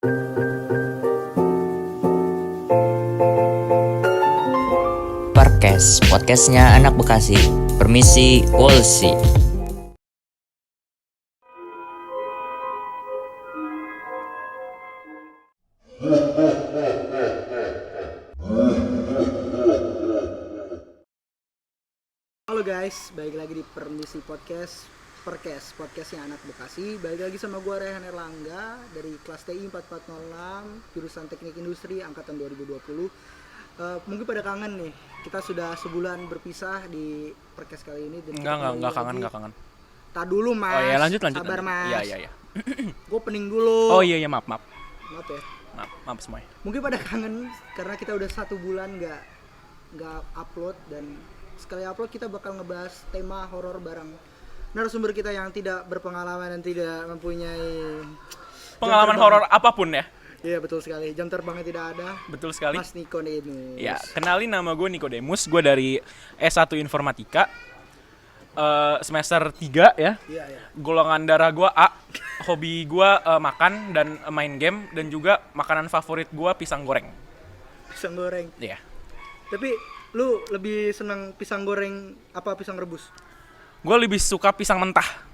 Podcastnya anak Bekasi. Permisi, Wolsi. Halo guys, balik lagi di Permisi Podcastnya anak Bekasi. Balik lagi sama gue Rehan Erlangga dari kelas TI 4406 jurusan Teknik Industri angkatan 2020. Mungkin pada kangen nih, kita sudah sebulan berpisah di podcast kali ini. Enggak kangen. Tak dulu mas. Oh iya lanjut. Sabar mas. Iya. Gue pening dulu. Oh iya maaf. Maaf ya. Maaf semuanya. Mungkin pada kangen karena kita udah 1 bulan nggak upload, dan sekali upload kita bakal ngebahas tema horor bareng narasumber kita yang tidak berpengalaman dan tidak mempunyai Pengalaman horor apapun ya. Iya betul sekali, jam terbangnya tidak ada. Betul sekali. Mas Nikodemus. Ya, kenalin nama gue Nikodemus. Gue dari S1 Informatika. Semester 3 ya. Iya. Golongan darah gue A. Hobi gue makan dan main game. Dan juga makanan favorit gue pisang goreng. Pisang goreng. Iya. Tapi lu lebih senang pisang goreng apa pisang rebus? Gue lebih suka pisang mentah.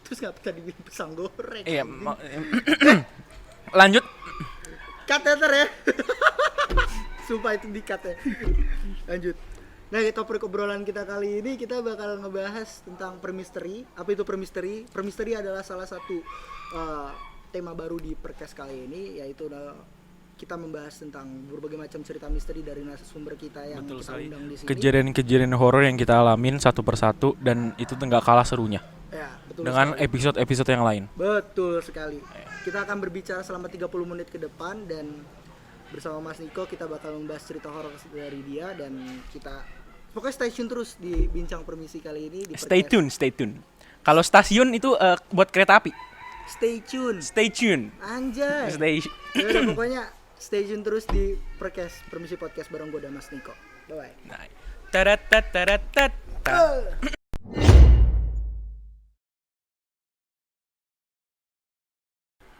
Terus nggak bisa dibilang pisang goreng? Iya. Lanjut. Kateter ya. Sumpah itu di-cut ya. Lanjut. Nah, topik obrolan kita kali ini kita bakal ngebahas tentang permisteri. Apa itu permisteri? Permisteri adalah salah satu tema baru di podcast kali ini, yaitu kita membahas tentang berbagai macam cerita misteri dari narasumber kita yang Betul kita sekali. undang di sini. Kejadian-kejadian horor yang kita alamin satu persatu, dan itu nggak kalah serunya Ya, betul dengan sekali. episode-episode yang lain. Betul sekali. Kita akan berbicara selama 30 menit ke depan, dan bersama Mas Niko kita bakal membahas cerita horor dari dia, dan kita pokoknya stay tune terus di bincang permisi kali ini di Stay podcast. tune. Kalau stasiun itu buat kereta api. Stay tune. Stay tune. Anjay. Yaudah, pokoknya stay tune terus di Permisi Podcast bareng gue dan Mas Niko. Bye. Nah. Taratat.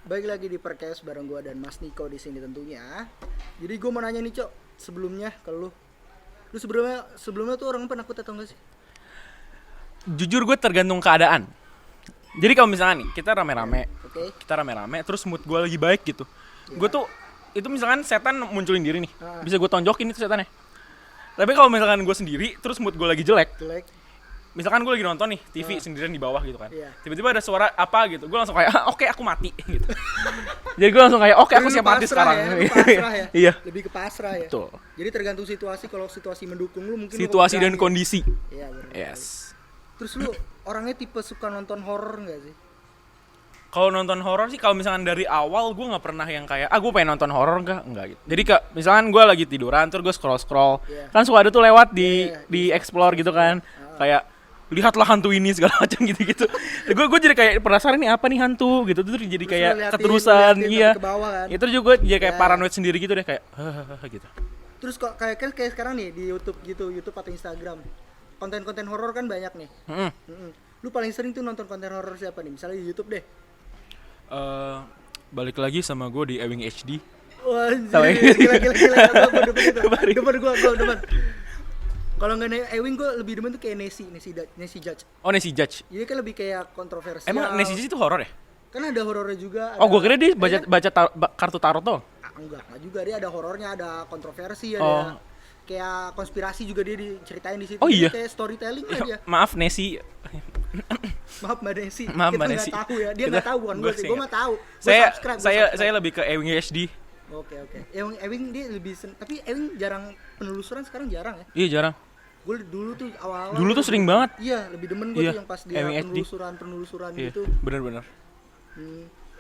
Baik lagi di podcast bareng gue dan Mas Niko di sini tentunya. Jadi gue mau nanya nih Cok, sebelumnya ke lu sebelumnya tuh orang penakut atau enggak sih? Jujur gue tergantung keadaan. Jadi kalau misalnya nih kita rame-rame, Oke. terus mood gue lagi baik gitu. Gue tuh itu misalkan setan munculin diri nih, bisa gue tonjokin itu setannya. Tapi kalau misalkan gue sendiri, terus mood gue lagi jelek. Misalkan gue lagi nonton nih TV sendirian di bawah gitu kan. Iya. Tiba-tiba ada suara apa gitu, gue langsung kayak oke aku mati gitu. Jadi gue langsung kayak oke aku siap mati sekarang. Lu pasrah ya? Iya. Lebih ke pasrah ya. Betul. Jadi tergantung situasi, kalau situasi mendukung lu mungkin Situasi lu dan berani. kondisi. Iya benar. Yes. Terus lu orangnya tipe suka nonton horor enggak sih? Kalau nonton horor sih, kalau misalkan dari awal gue nggak pernah yang kayak gue pengen nonton horor enggak gitu. Jadi misalkan gue lagi tiduran terus gue scroll Yeah. kan suka ada tuh lewat di Yeah. explore gitu kan, kayak lihatlah hantu ini segala macam gitu. Gue jadi kayak penasaran nih apa nih hantu gitu, terus jadi Terus kayak lu keterusan liatin iya. ke bawah kan. Itu juga jadi kayak Yeah. paranoid sendiri gitu deh, kayak gitu. Terus kok kayak sekarang nih di YouTube atau Instagram, konten-konten horor kan banyak nih. Lu paling sering tuh nonton konten horor siapa nih? Misalnya di YouTube deh. Balik lagi sama gue di Ewing HD. Wah, Tahu ya? gila. Demen gue demen. Kalau nggak Ewing gue lebih demen tuh kayak Nessie Judge. Oh, Nancy Judge. Jadi kan lebih kayak kontroversial. Emang Nancy Judge itu horor ya? Kan ada horornya juga. Oh, gue kira dia Iya kan? baca kartu tarot tuh. Enggak juga, dia ada horornya, ada kontroversi, Oh. ada kayak konspirasi juga dia diceritain di situ. Oh, iya? Jadi kayak storytelling lah dia. Maaf Nancy. Maaf Mbak Desi. Maaf, Kita Mbak nggak Desi. tahu ya. Dia nggak tahu bukan gue sih. Gue mah tahu. Gua subscribe. Saya lebih ke Ewing HD. Oke. Ewing dia lebih tapi Ewing jarang penelusuran, sekarang jarang ya. Iya jarang. Gue dulu tuh awal-awal. Dulu tuh sering banget. Iya, lebih demen gue Iya, tuh yang pas dia Ewing HD. penelusuran Iya, gitu. benar-benar.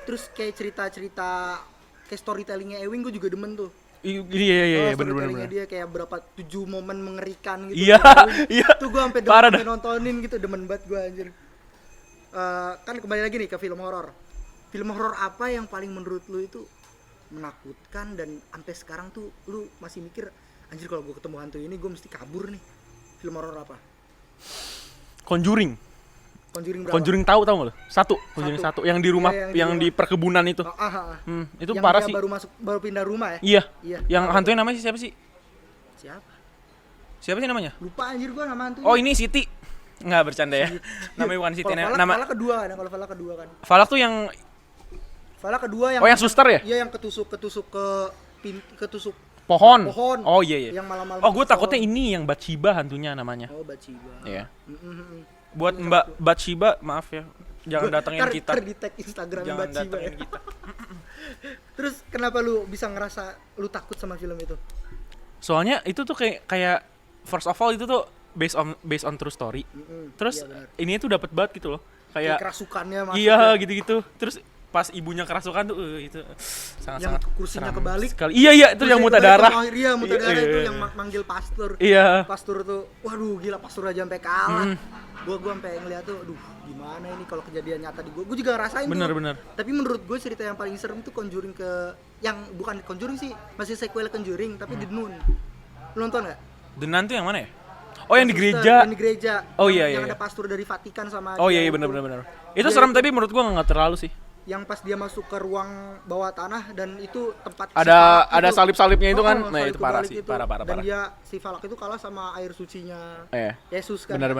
Terus kayak cerita-cerita kayak storytellingnya Ewing gue juga demen tuh. Iya benar-benar. Storytellingnya dia kayak berapa 7 momen mengerikan gitu. Iya, iya. Tuh gue sampai Parah dah. nontonin gitu, demen banget gue anjir. Kan kembali lagi nih ke film horor. Film horor apa yang paling menurut lu itu menakutkan dan sampai sekarang tuh lu masih mikir anjir kalau gue ketemu hantu ini gue mesti kabur nih? Film horor apa? Conjuring. Conjuring berapa? Conjuring tahu nggak lo? Conjuring satu yang di rumah, Iya, yang di perkebunan itu. Itu yang parah dia sih. baru pindah rumah ya? Iya. Iya. Yang hantunya namanya siapa sih? Siapa? Siapa sih namanya? Lupa anjir gua nama hantunya. Oh, ini Siti. Nggak bercanda ya. Namanya bukan Siti. Nama Falak kedua kan, kalau Falak kedua kan. Falak tuh yang Falak kedua yang yang suster ya? Iya, yang ketusuk ketusuk Pohon. pohon. Oh iya. Yang malam-malam. Oh, gue takutnya ini yang Bathsheba hantunya namanya. Oh, Bathsheba. Iya. Buat Mbak Bathsheba, maaf ya. Jangan datengin kita. Di tag Instagram Jangan Bathsheba ya. datengin kita. Terus kenapa lu bisa ngerasa lu takut sama film itu? Soalnya itu tuh kayak first of all itu tuh based on true story. Terus iya ini tuh dapat banget gitu loh. Kayak kerasukannya masuk. iya gitu-gitu. Terus pas ibunya kerasukan tuh itu sangat-sangat yang kursinya seram kebalik. sekali. Iya itu yang muta darah. Iya, muta darah itu yang manggil pastor. Iya. Pastor tuh, waduh gila, pastor aja sampai kalah. Gua sampai ngeliat tuh, aduh gimana ini kalau kejadian nyata di gua juga ngerasain tuh. Bener. Tapi menurut gue cerita yang paling serem tuh Conjuring yang bukan Conjuring sih, masih sequel Conjuring tapi The Nun. Lu nonton nggak? The Nun tuh yang mana ya? Oh yang di gereja. Yang di gereja. Oh iya. Yang ada pastor dari Vatikan sama. Oh iya benar. Itu serem tapi menurut gua nggak terlalu sih. Yang pas dia masuk ke ruang bawah tanah dan itu tempat ada salib-salibnya itu kan. Nah, itu parah sih. Parah. Dan dia si Falak itu kalah sama air sucinya Yesus kan. Benar.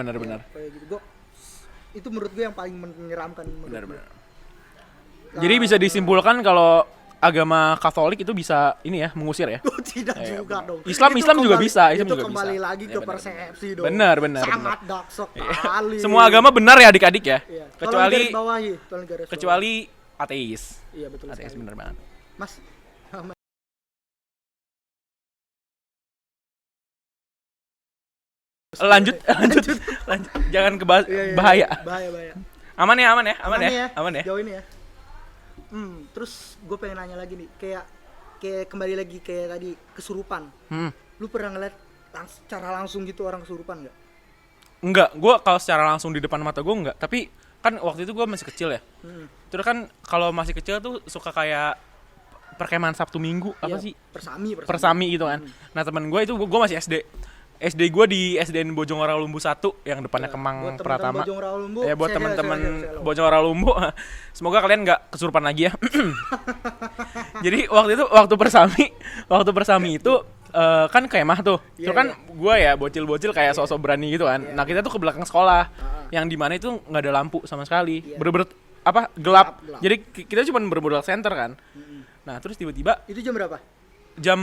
Kayak gitu. Itu menurut gue yang paling menyeramkan. Benar. Jadi bisa disimpulkan kalau agama Katolik itu bisa ini ya mengusir ya. Tidak juga dong. Islam juga bisa. Itu kembali lagi ke persepsi dong. Benar. Sangat dark sekali. Semua agama benar ya adik-adik ya. Kecuali kecuali ateis. Iya betul. Ateis benar banget. Mas. Lanjut. Jangan bahaya. Bahaya. Aman ya. Jauh ini ya. Terus gue pengen nanya lagi nih, kayak kembali lagi kayak tadi kesurupan. Lu pernah ngeliat secara langsung gitu orang kesurupan nggak? Enggak, gue kalau secara langsung di depan mata gue enggak. Tapi kan waktu itu gue masih kecil ya. Terus kan kalau masih kecil tuh suka kayak perkemahan Sabtu Minggu apa sih? Persami gitu kan. Nah teman gue itu gue masih SD gue di SDN Bojong Waralumbu 1 yang depannya Kemang Pratama. Ya buat teman-teman Bojong Waralumbu, semoga kalian nggak kesurupan lagi ya. Jadi waktu persami itu kan kemah tuh. Terus kan gue ya bocil-bocil kayak sosok berani gitu kan. Nah kita tuh ke belakang sekolah, yang di mana itu nggak ada lampu sama sekali, bener-bener gelap. Jadi kita cuma bermodal center kan. Nah terus tiba-tiba itu jam berapa? Jam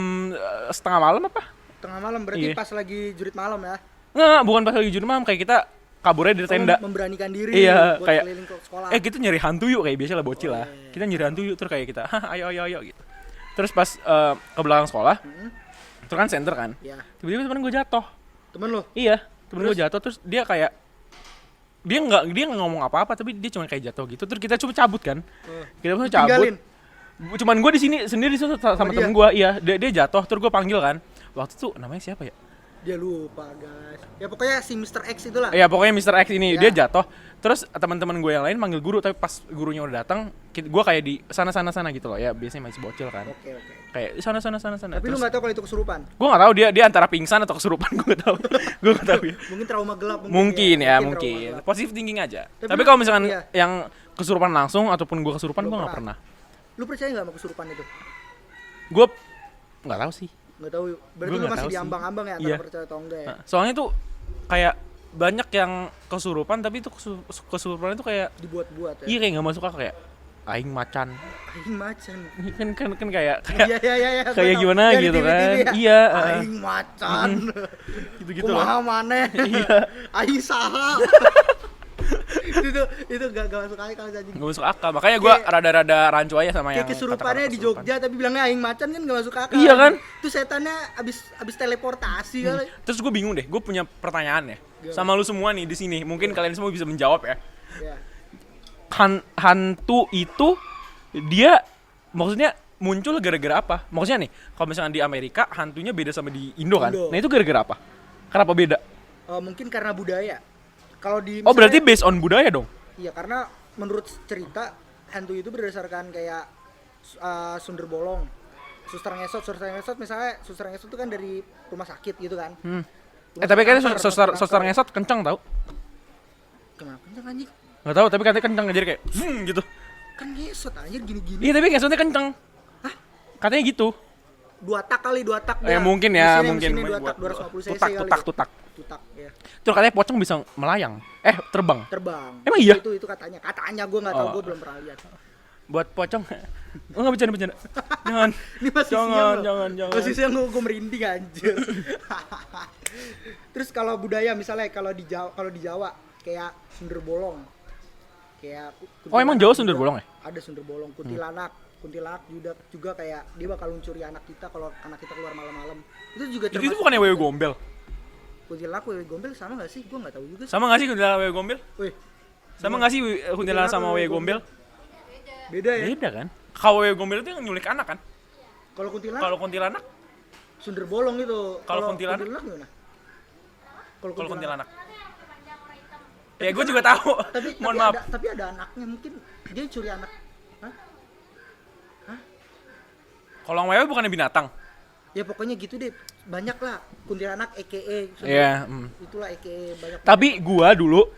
setengah malam apa? Tengah malam berarti pas lagi jurit malam ya? Nggak, bukan pas lagi jurit malam, kayak kita kaburnya dari tenda. Memberanikan diri buat kayak keliling ke sekolah. Kita nyari hantu yuk, kayak biasa lah bocil lah. Kita nyari hantu yuk, terus kayak kita, ayo gitu. Terus pas ke belakang sekolah, terus kan center kan. Tiba-tiba temen gue jatuh. Temen lo? Iya, temen gue jatuh, terus dia kayak dia nggak ngomong apa-apa, tapi dia cuma kayak jatuh gitu. Terus kita coba cabut kan. Kita coba cabut. Cuman gue di sini sendiri sama temen gue, dia jatuh, terus gue panggil kan. Waktu itu namanya siapa ya? Dia lupa guys. Ya pokoknya si Mr. X itulah. Iya pokoknya Mr. X ini dia jatuh. Terus teman-teman gue yang lain manggil guru, tapi pas gurunya udah datang, gue kayak di sana gitu loh ya. Biasanya masih bocil kan. Oke. Kayak sana. Tapi terus, lu nggak tahu kalau itu kesurupan? Gue nggak tahu dia antara pingsan atau kesurupan, gue nggak tahu. Gue nggak tahu ya. Mungkin trauma gelap. Mungkin. Positive thinking aja. Tapi kalau misalkan yang kesurupan langsung ataupun gue kesurupan, gue nggak pernah. Lu percaya nggak sama kesurupan itu? Gue nggak tahu sih. Nggak tahu. Berarti lu masih diambang-ambang ya antara percaya atau enggak ya? Soalnya tuh kayak banyak yang kesurupan, tapi itu kesurupan itu kayak dibuat-buat ya. Iya, kayak enggak masuk akal, kayak aing macan. Kan kayak iya, kayak gimana gitu kan. Iya, aing macan. Gitu-gitu loh. Kumaha maneh? Iya. Aing saha. itu gak masuk akal anjing. Gak masuk akal. Makanya gue rada-rada rancu aja sama yang kesurupannya di Jogja tapi bilangnya aing macan kan gak masuk akal. Iya kan? Itu setannya abis teleportasi kali. Terus gue bingung deh, gue punya pertanyaan ya. Sama lu semua nih di sini. Mungkin kalian semua bisa menjawab ya. Hantu itu dia maksudnya muncul gara-gara apa? Maksudnya nih, kalau misalnya di Amerika hantunya beda sama di Indo kan? Nah itu gara-gara apa? Kenapa beda? Mungkin karena budaya. Kalau di berarti based on budaya dong? Iya, karena menurut cerita hantu itu berdasarkan kayak sundel bolong, suster ngesot misalnya suster ngesot itu kan dari rumah sakit gitu kan. Tapi kayaknya suster ngesot kencang tau? Kenapa kencang anjing? Nggak tahu, tapi katanya kenceng jadi kayak gitu. Kan ngesot anjir gini-gini. Iya, tapi ngesotnya kenceng. Hah? Katanya gitu. 2 tak kali, 2 tak dia. Mungkin ya, mungkin. Mesinnya 2 tak 250 cc kali. Tutak. Tutak ya. Terus katanya pocong bisa melayang. Terbang. Terbang. Emang iya? Itu katanya. Katanya gue enggak tahu, gue belum pernah lihat. Buat pocong. Enggak bercanda. Jangan. Ini masih jangan. Masih siang gue merinding anjir. Terus kalau budaya misalnya kalau di Jawa kayak Sundel Bolong. Kayak Emang Jawa Sundel Bolong ya? Ada Sundel Bolong, kuntilanak juga kayak dia bakal mencuri anak kita kalau anak kita keluar malam-malam. Itu juga termasuk. Itu bukannya wewe gombel? Kuntilanak wewe gombel sama enggak sih? Gua enggak tahu juga. Sama enggak sih kuntilanak wewe gombel? Wih. Sama enggak sih kuntilanak sama wewe gombel? Beda ya? Beda kan? Kalau wewe gombel itu yang nyulik anak kan? Kalau kuntilanak Sundel Bolong itu. Kalau kuntilanak gimana? Kalau kuntilanak. Ya gue juga tahu. Mohon maaf. Tapi ada anaknya, mungkin dia curi anak. Hah? Kalau wewe bukannya binatang? Ya pokoknya gitu deh. Banyak lah kuntilanak Iya. Itulah banyak. Tapi gua dulu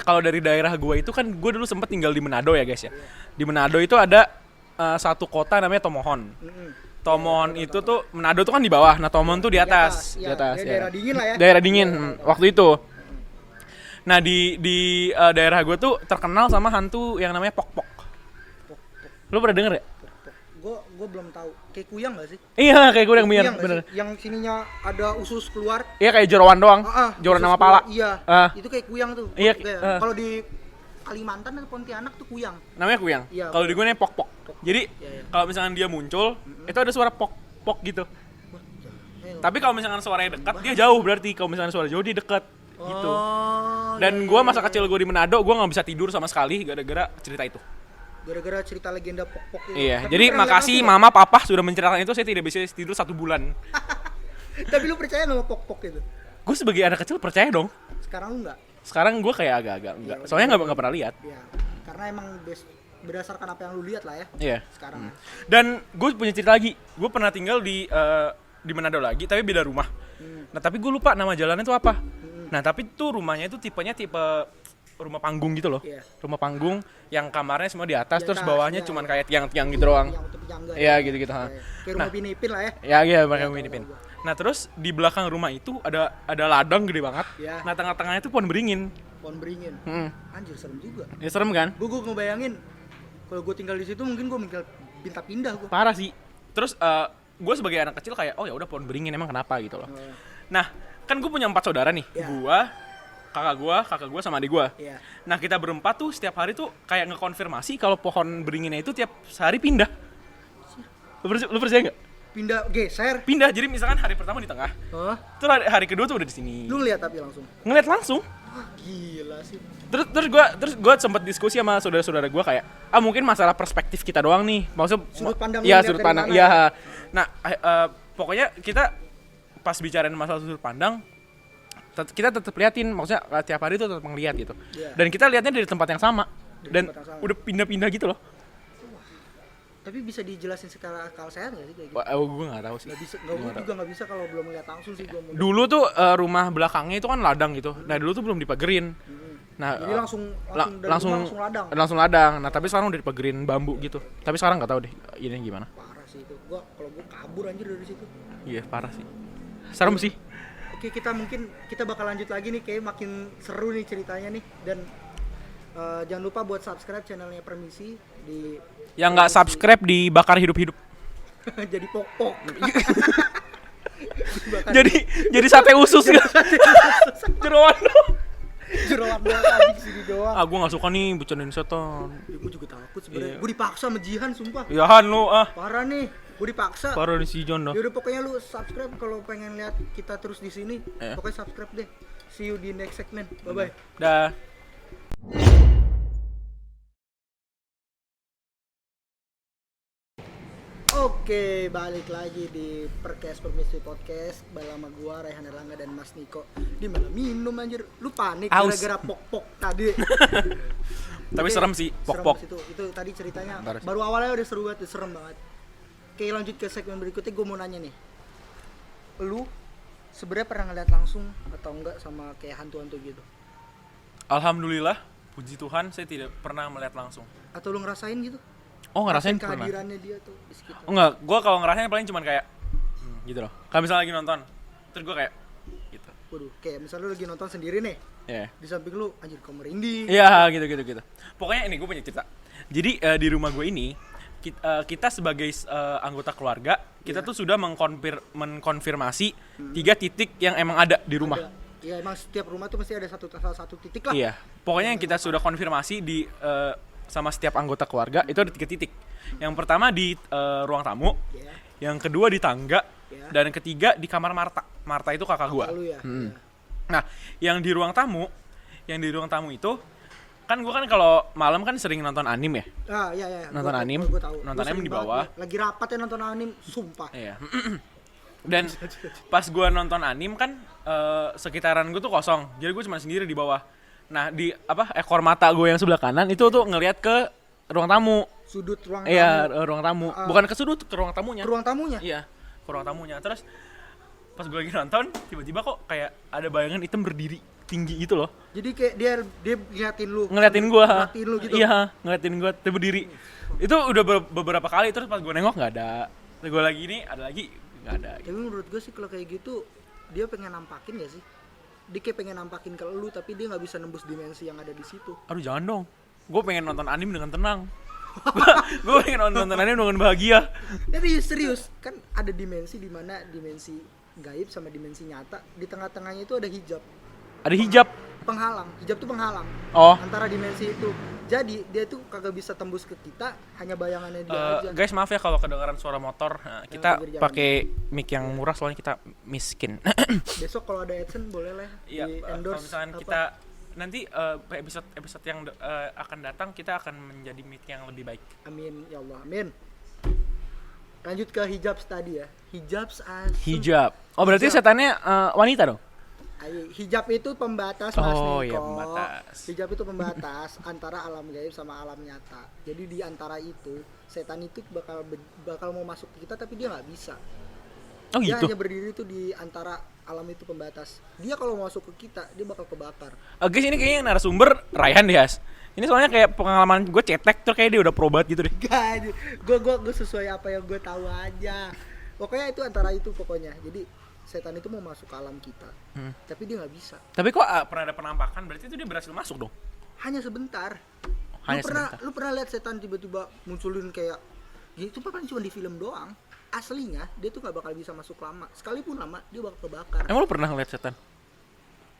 kalau dari daerah gua itu kan gua dulu sempet tinggal di Manado ya guys ya. Di Manado itu ada satu kota namanya Tomohon. Tomohon itu tuh Manado tuh kan di bawah. Nah, Tomohon tuh di atas. Di atas. Daerah dingin lah ya. Daerah dingin waktu itu. Nah, di daerah gua tuh terkenal sama hantu yang namanya Pok-Pok. Lu pernah denger ya? Gue belum tahu. Kayak kuyang gak sih? Iya, kayak kuyang bener. Yang sininya ada usus keluar. Iya, kayak jeroan doang. Jeroan sama pala. Iya. Itu kayak kuyang tuh. Iya. Kalau di Kalimantan atau Pontianak tuh kuyang. Namanya kuyang. Iya, kalau di gue namanya pok-pok. Jadi kalau misalkan dia muncul, itu ada suara pok-pok gitu. Tapi kalau misalkan suaranya dekat, dia jauh berarti. Kalau misalkan suara jauh dia dekat gitu. Dan gue masa kecil gue di Manado, gue nggak bisa tidur sama sekali gara-gara cerita itu. Gara-gara cerita legenda pok-pok itu. Iya, jadi makasih mama papa sudah menceritakan itu, saya tidak bisa tidur 1 bulan. Tapi lu percaya sama pok-pok itu? Gue sebagai anak kecil percaya dong. Sekarang lu enggak? Sekarang gue kayak agak-agak enggak. Soalnya nggak pernah lihat. Iya. Karena emang berdasarkan apa yang lu lihat lah ya. Iya. Sekarang. Dan gue punya cerita lagi. Gue pernah tinggal di Manado lagi, tapi beda rumah. Nah, tapi gue lupa nama jalannya itu apa. Nah, tapi tuh rumahnya itu tipenya tipe rumah panggung gitu loh. Iya. Rumah panggung yang kamarnya semua di atas, terus bawahnya cuman kayak tiang-tiang gitu doang. Iya, gitu-gitu. Kayak rumah Pinipin lah ya. Iya, pakai Pinipin. Nah, terus di belakang rumah itu ada ladang gede banget. Ya. Nah, tengah-tengahnya itu pohon beringin. Pohon beringin. Anjir, serem juga. Ya serem kan? Gue ngebayangin kalau gue tinggal di situ mungkin gue mikir pindah gue. Parah sih. Terus gue sebagai anak kecil kayak, oh ya udah pohon beringin emang kenapa gitu loh. Nah, kan gue punya 4 saudara nih. Ya. Kakak gue sama adik gue. Iya. Nah, kita berempat tuh setiap hari tuh kayak ngekonfirmasi kalau pohon beringinnya itu tiap sehari pindah. Lu percaya nggak? Geser. Pindah. Jadi misalkan hari pertama di tengah. Terus hari kedua tuh udah di sini. Lu ngeliat tapi langsung. Ngeliat langsung. Gila sih. Terus gue sempat diskusi sama saudara-saudara gue kayak, mungkin masalah perspektif kita doang nih. Maksudnya sudut pandang. Iya, sudut pandang. Iya. Nah, pokoknya kita pas bicarain masalah sudut pandang, kita tetap liatin, maksudnya tiap hari itu tetap ngeliat gitu. Dan kita lihatnya dari tempat yang sama. Udah pindah-pindah gitu loh. Tapi bisa dijelasin secara akal sehat nggak sih kayak gitu? Gue nggak tahu sih. Gue juga nggak bisa kalau belum lihat langsung sih. Dulu tuh rumah belakangnya itu kan ladang gitu. Nah, dulu tuh belum dipagerin. Nah, jadi langsung ladang. Nah, tapi sekarang udah dipagerin bambu gitu. Tapi sekarang nggak tahu deh ini gimana. Parah sih itu. Kalau gue kabur anjir dari situ. Iya, parah sih. Serem sih. Oke, kita bakal lanjut lagi nih, kayak makin seru nih ceritanya nih. Dan jangan lupa buat subscribe channelnya Permisi di. Yang nggak subscribe dibakar hidup-hidup. Jadi pok-pok. jadi sate usus kan. Jeroan doang. Jeroan doang anjing sini doang. Gue nggak suka nih bercandain setan. Ya, gue juga takut sebenarnya. Gue dipaksa sama Jihan sumpah. Ya Han lu Parah nih. Gue dipaksa. Parah nih si John dah. Yaudah pokoknya lu subscribe kalau pengen lihat kita terus di sini. Pokoknya subscribe deh. See you di next segment. Bye bye. Dah. Oke, balik lagi di Permisi Podcast bersama gua Raihan Erlangga dan Mas Niko. Di malah minum anjir. Lu panik gara-gara pok-pok tadi. Tapi serem sih pok-pok. Itu tadi ceritanya baru awalnya udah seru banget, serem banget. Oke, lanjut ke segmen berikutnya. Gue mau nanya nih, lu sebenarnya pernah ngeliat langsung atau enggak sama kayak hantu-hantu gitu? Alhamdulillah puji Tuhan saya tidak pernah melihat langsung. Atau lu ngerasain gitu? Oh ngerasain pernah? Kehadirannya dia tuh di sekitar. Oh enggak, gue kalau ngerasain paling cuman kayak gitu loh. Kalau misalnya lagi nonton, terus gue kayak gitu. Waduh, kayak misalnya lu lagi nonton sendiri nih. Iya. Di samping lu anjir kok merinding. Iya, gitu. Pokoknya ini gue punya cerita. Jadi di rumah gue ini kita sebagai anggota keluarga, kita tuh sudah mengkonfirmasi 3 titik yang emang ada di rumah. Iya, emang setiap rumah tuh mesti ada salah satu titik lah. Iya. Pokoknya yang kita sudah konfirmasi di sama setiap anggota keluarga itu ada 3 titik. Yang pertama di ruang tamu, yang kedua di tangga, dan yang ketiga di kamar Marta. Marta itu kakak gua. Ya. Nah, yang di ruang tamu itu kan gua kan kalau malam kan sering nonton anim ya. Iya. Nonton anim, nonton anim di bawah. Lagi rapat ya nonton anim, sumpah. Iya. Dan pas gua nonton anim kan sekitaran gua tuh kosong. Jadi gua cuma sendiri di bawah. Nah, di ekor mata gua yang sebelah kanan itu tuh ngelihat ke ruang tamu. Sudut ruang tamu. Iya, ruang tamu. Bukan ke sudut, ke ruang tamunya. Ke ruang tamunya? Iya, ke ruang tamunya. Terus pas gue lagi nonton, tiba-tiba kok kayak ada bayangan hitam berdiri tinggi gitu loh. Jadi kayak dia ngeliatin lu. Ngeliatin gua. Ngeliatin lu gitu. Iya, ngeliatin gua dia berdiri. Itu udah beberapa kali, terus pas gue nengok nggak ada. Terus gue lagi ini ada lagi nggak ada. Tapi menurut gue sih kalau kayak gitu dia pengen nampakin gak sih? Dia kayak pengen nampakin ke lu tapi dia nggak bisa nembus dimensi yang ada di situ. Aduh jangan dong. Gue pengen nonton anime dengan tenang. Gue pengen nonton anime dengan bahagia. Tapi serius, kan ada dimensi di mana dimensi gaib sama dimensi nyata. Di tengah-tengahnya itu ada hijab. Ada hijab. Penghalang. Hijab tuh penghalang. Oh. Antara dimensi itu. Jadi dia tuh kagak bisa tembus ke kita, hanya bayangannya dia aja. Guys maaf ya kalau kedengaran suara motor. Nah, kita pakai mic yang murah soalnya kita miskin. Besok kalau ada AdSense boleh lah Iya, di kalau endorse misalkan apa. kita nanti episode yang akan datang kita akan menjadi mic yang lebih baik. Amin ya Allah, amin. Lanjut ke hijab tadi ya. Hijab. Oh berarti setannya wanita dong? Hijab itu pembatas Mas Niko. Iya, pembatas. Hijab itu pembatas antara alam gaib sama alam nyata. Jadi di antara itu setan itu bakal mau masuk ke kita tapi dia nggak bisa. Oh Dia gitu. hanya berdiri tuh di antara alam itu pembatas. Dia kalau mau masuk ke kita dia bakal kebakar. Guys ini kayaknya narasumber Rayhan deh Has. Ini soalnya kayak pengalaman gue cetek tuh kayak dia udah probat gitu deh. Gak, gue sesuai apa yang gue tahu aja. Pokoknya itu antara itu pokoknya. Jadi setan itu mau masuk ke alam kita, tapi dia nggak bisa. Tapi kok pernah ada penampakan berarti itu dia berhasil masuk dong? Hanya sebentar. Sebentar. Lu pernah lihat setan tiba-tiba munculin kayak gitu? Paling cuma di film doang. Aslinya dia tuh nggak bakal bisa masuk lama. Sekalipun lama dia bakal kebakar. Emang lu pernah ngeliat setan?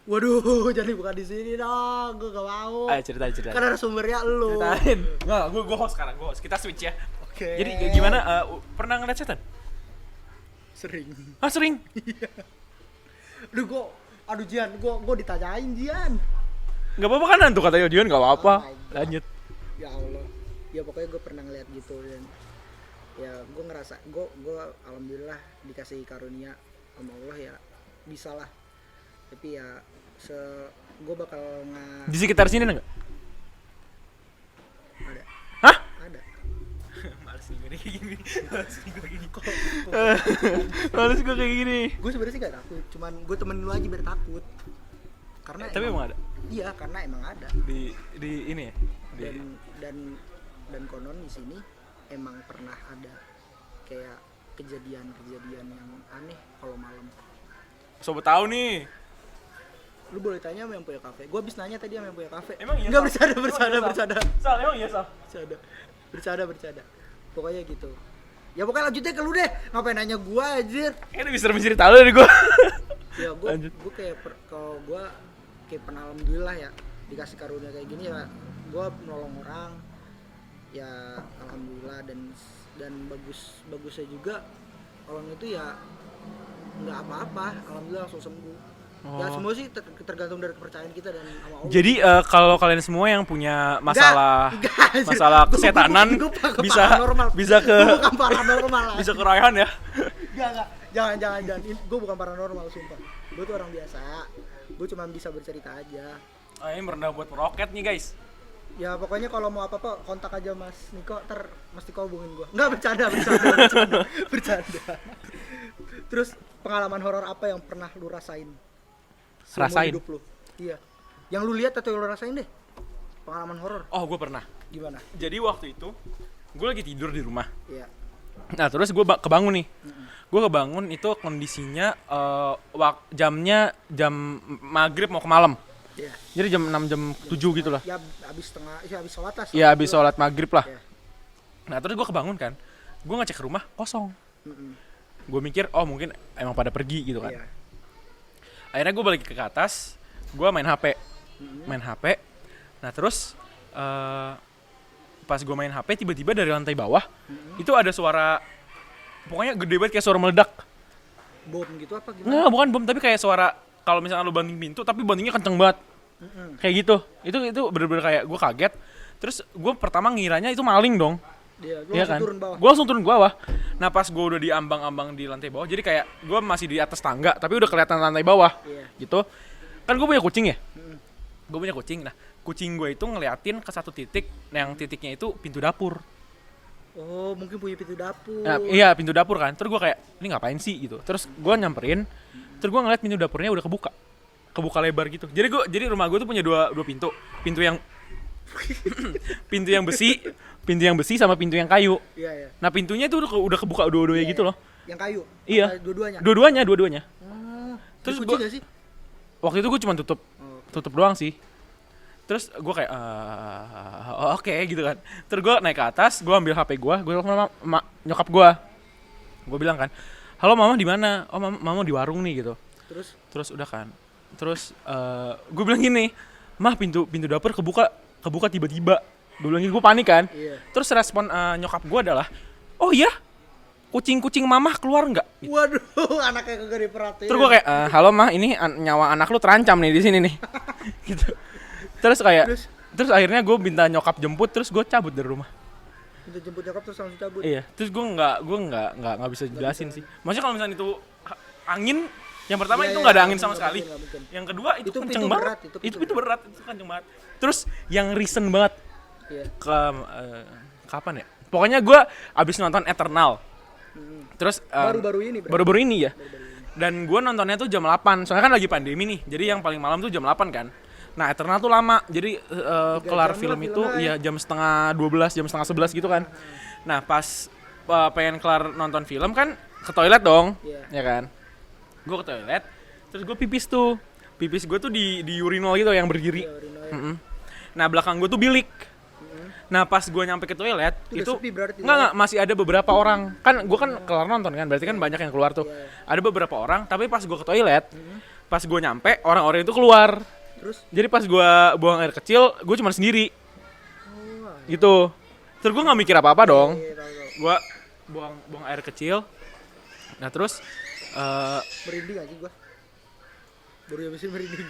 Waduh, jadi bukan di sini dong. Gue gak mau. Ayo ceritain. Karena sumbernya lu. Ceritain. Nggak, gue host sekarang, gue host. Kita switch ya. Oke. Jadi gimana? Pernah ngeliat setan? Sering. Ah sering? Aduh Jian, gue ditanyain Jian. Gak apa-apa kan hantu katanya Dion, gak apa-apa. Oh my God. Lanjut. Ya Allah. Ya pokoknya gue pernah ngeliat gitu dan ya gue ngerasa gue alhamdulillah dikasih karunia sama Allah ya bisa lah. Tapi ya gue bakal Di sekitar sini enggak? ada. Hah? Ada. Males nih gue kayak gini. Males gue kayak gini. Gue sebenarnya sih gak takut, cuman gue temenin lu aja biar takut. Karena Tapi emang ada? Iya, karena emang ada. Di ini ya? Dan konon di sini emang pernah ada kayak kejadian-kejadian yang aneh kalau malam. Sobat tahu nih. Lu boleh tanya sama yang punya kafe. Gue abis nanya tadi sama yang punya kafe. Emang iya? Enggak, bercanda. Sal, emang iya Sal? Bercanda. Pokoknya gitu. Ya pokoknya lanjutnya ke lu deh. Ngapain nanya gua anjir? Kayaknya bisa mencerita lu dari gua. Ya gua kayak kalau gua kayak pernah alhamdulillah ya dikasih karunia kayak gini ya gua nolong orang. Ya alhamdulillah dan bagusnya juga orang itu ya nggak apa-apa, alhamdulillah langsung sembuh. Ya semua sih tergantung dari kepercayaan kita dan sama Allah. Jadi kalau kalian semua yang punya masalah kesetanan bisa ke Gua bukan paranormal lah. bisa ke Rayhan ya. Enggak. Jangan. Gue bukan paranormal sumpah. Gue tuh orang biasa. Gue cuma bisa bercerita aja. Ini merendah buat meroket nih guys. Ya pokoknya kalau mau apa-apa kontak aja Mas Niko, mesti kau hubungin gue. Enggak, bercanda. Terus pengalaman horor apa yang pernah lu rasain? Hidup lu. Iya. Yang lu lihat atau yang lu rasain deh? pengalaman horor. Oh, gue pernah. Gimana? Jadi waktu itu gue lagi tidur di rumah. Iya. Nah, terus gue kebangun nih. Gue kebangun itu kondisinya jamnya jam maghrib mau ke malam. Iya. Jadi jam 6 jam 7 gitu lah. Ya habis sholat lah. Iya, habis sholat maghrib lah. Iya. Nah, terus gue kebangun kan. Gue ngecek rumah kosong. Mm-mm. Gue mikir, oh mungkin emang pada pergi gitu kan. Iya. Akhirnya gue balik ke atas, gue main HP. Main HP. Nah, terus pas gue main HP, tiba-tiba dari lantai bawah itu ada suara, pokoknya gede banget kayak suara meledak. Bom gitu apa gimana? Nggak, bukan bom, tapi kayak suara kalau misalnya lu banting pintu tapi bantingnya kenceng banget. Kayak gitu. Itu bener-bener kayak gue kaget. Terus gue pertama ngiranya itu maling dong. Iya kan? turun bawah. Gue langsung turun ke bawah. Nah, pas gue udah di ambang-ambang di lantai bawah, jadi kayak gue masih di atas tangga tapi udah kelihatan lantai bawah. Iya. Gitu. Kan gue punya kucing ya. Gue punya kucing. Nah, kucing gue itu ngeliatin ke satu titik, yang titiknya itu pintu dapur. Oh, mungkin punya pintu dapur. Nah, iya, pintu dapur kan. Terus gue kayak, ini ngapain sih gitu. Terus gue nyamperin, terus gue ngeliat pintu dapurnya udah kebuka lebar gitu. Jadi rumah gue tuh punya dua pintu. Pintu yang pintu yang besi sama pintu yang kayu. Iya, iya. Nah, pintunya itu udah kebuka dua-duanya gitu loh. Yang kayu. Iya. Dua-duanya. Dua-duanya. Terus Terus kunci gua- gak sih? Waktu itu gue cuma tutup doang sih. Terus gue kayak oke gitu kan. Terus gue naik ke atas, gue ambil HP gue telepon nyokap gue. Gue bilang kan, halo mama di mana? Oh mama di warung nih gitu. Terus udah kan. Terus gue bilang gini, mah pintu dapur kebuka tiba-tiba. Gue bilang gitu, gue panik kan. Iya. Terus respon nyokap gue adalah, oh iya, kucing mamah keluar nggak? Waduh, anaknya kagak diperhatiin. Terus gue kayak, halo mah, ini nyawa anak lu terancam nih di sini nih. Gitu. Terus akhirnya gue minta nyokap jemput, terus gue cabut dari rumah. Minta jemput nyokap terus langsung cabut. Iya. Terus gue nggak bisa jelasin sih. Maksudnya kalau misalnya itu angin, yang pertama Iya, itu iya, nggak ada angin nggak sama sekali. mungkin. Yang kedua itu Itu kenceng pintu banget. berat, Itu pintu berat, itu kenceng banget. Terus yang recent banget Iya. kapan ya? Pokoknya gue abis nonton Eternal. Terus Baru-baru ini berarti. baru-baru ini ya. Dan gue nontonnya tuh jam 8. Soalnya kan lagi pandemi nih. Jadi yang paling malam tuh jam 8 kan. Nah, Eternal tuh lama. Jadi kelar jam film lah itu filmnya ya jam setengah 12, jam setengah 11 gitu kan. Nah, pas pengen kelar nonton film kan ke toilet dong. Iya. Ya kan? Gue ke toilet, terus gue pipis tuh. Pipis gue tuh di urinal gitu yang berdiri. Iya, urinal ya. Mm-mm. Nah, belakang gue tuh bilik. Nah, pas gue nyampe ke toilet Itu udah sepi berarti. enggak, masih ada beberapa orang. Kan gue kan kelar nonton kan, berarti kan banyak yang keluar tuh. Ada beberapa orang, tapi pas gue ke toilet, pas gue nyampe orang-orang itu keluar. Terus Jadi pas gue buang air kecil, gue cuma sendiri. Gitu. Terus gue nggak mikir apa-apa dong. iya, tahu. Gue buang air kecil. Nah, terus Merinding aja gua. Baru habis ini merinding.